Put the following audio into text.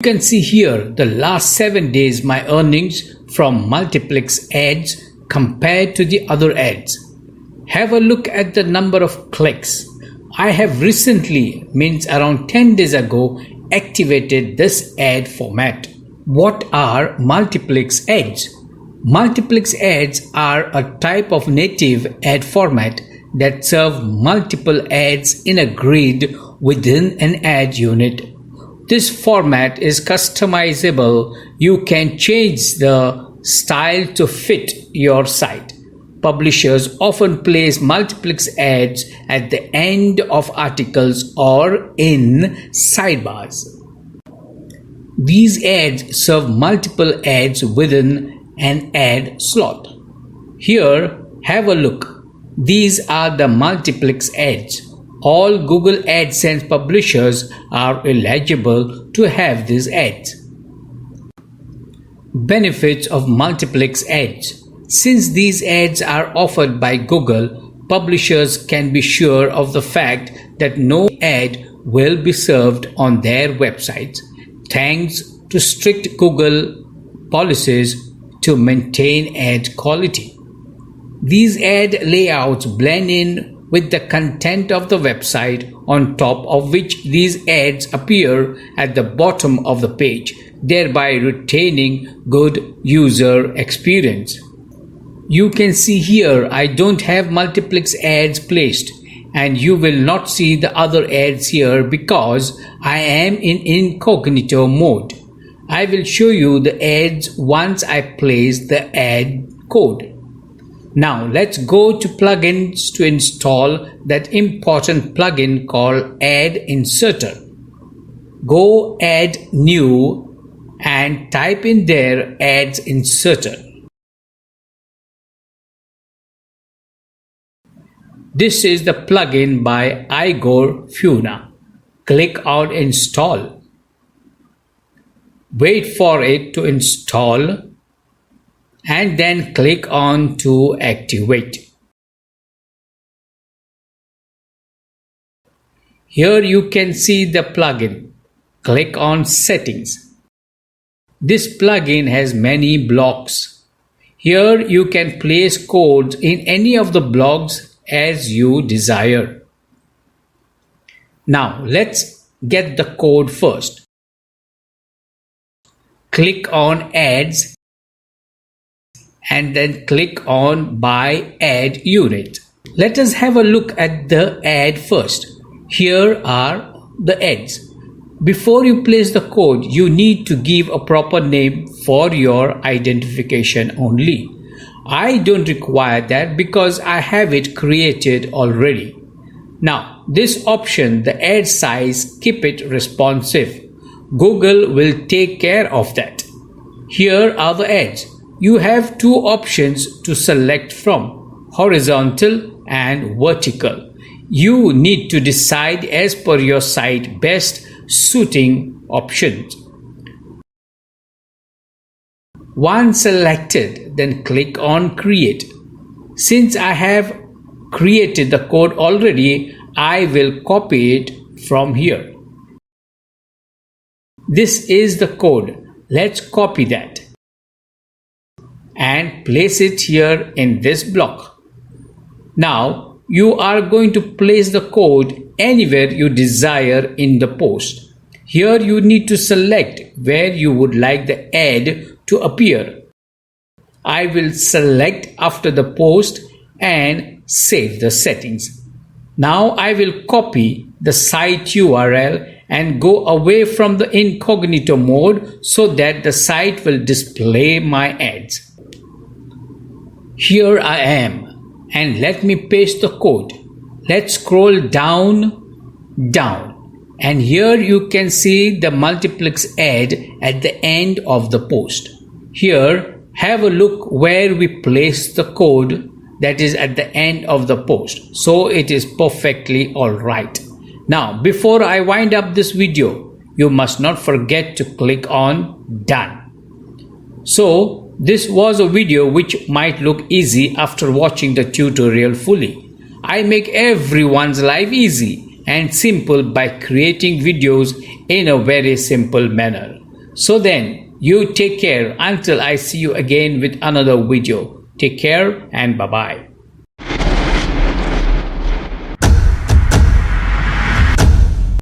You can see here the last 7 days my earnings from Multiplex ads compared to the other ads. Have a look at the number of clicks. I have recently, means around 10 days ago, activated this ad format. What are Multiplex ads? Multiplex ads are a type of native ad format that serve multiple ads in a grid within an ad unit. This format is customizable. You can change the style to fit your site. Publishers often place multiplex ads at the end of articles or in sidebars. These ads serve multiple ads within an ad slot. Here, have a look. These are the multiplex ads. All Google Adsense publishers are eligible to have these ads. Benefits of multiplex ads. Since these ads are offered by Google, publishers can be sure of the fact that no ad will be served on their websites, thanks to strict Google policies to maintain ad quality. These ad layouts blend in with the content of the website, on top of which these ads appear at the bottom of the page, thereby retaining good user experience. You can see here I don't have multiplex ads placed, and you will not see the other ads here because I am in incognito mode. I will show you the ads once I place the ad code. Now let's go to plugins to install that important plugin called Ad Inserter. Go add new and type in there Ads Inserter. This is the plugin by Igor Funa. Click on install. Wait for it to install and then click on to activate. Here you can see the plugin. Click on settings. This plugin has many blocks. Here you can place codes in any of the blocks as you desire. Now let's get the code first. Click on ads and then click on buy ad unit. Let us have a look at the ad first. Here are the ads. Before you place the code, you need to give a proper name for your identification only. I don't require that because I have it created already. Now, this option, the ad size, keep it responsive. Google will take care of that. Here are the ads. You have two options to select from, horizontal and vertical. You need to decide as per your site best suiting options. Once selected, then click on create. Since I have created the code already, I will copy it from here. This is the code. Let's copy that and place it here in this block. Now you are going to place the code anywhere you desire in the post. Here you need to select where you would like the ad to appear. I will select after the post and save the settings. Now I will copy the site URL and go away from the incognito mode so that the site will display my ads. Here I am, and let me paste the code. Let's scroll down, and here you can see the multiplex ad at the end of the post. Here, have a look where we place the code that is at the end of the post. So it is perfectly alright. Now, before I wind up this video, you must not forget to click on done. So, this was a video which might look easy after watching the tutorial fully. I make everyone's life easy and simple by creating videos in a very simple manner. So then, you take care until I see you again with another video. Take care and bye-bye.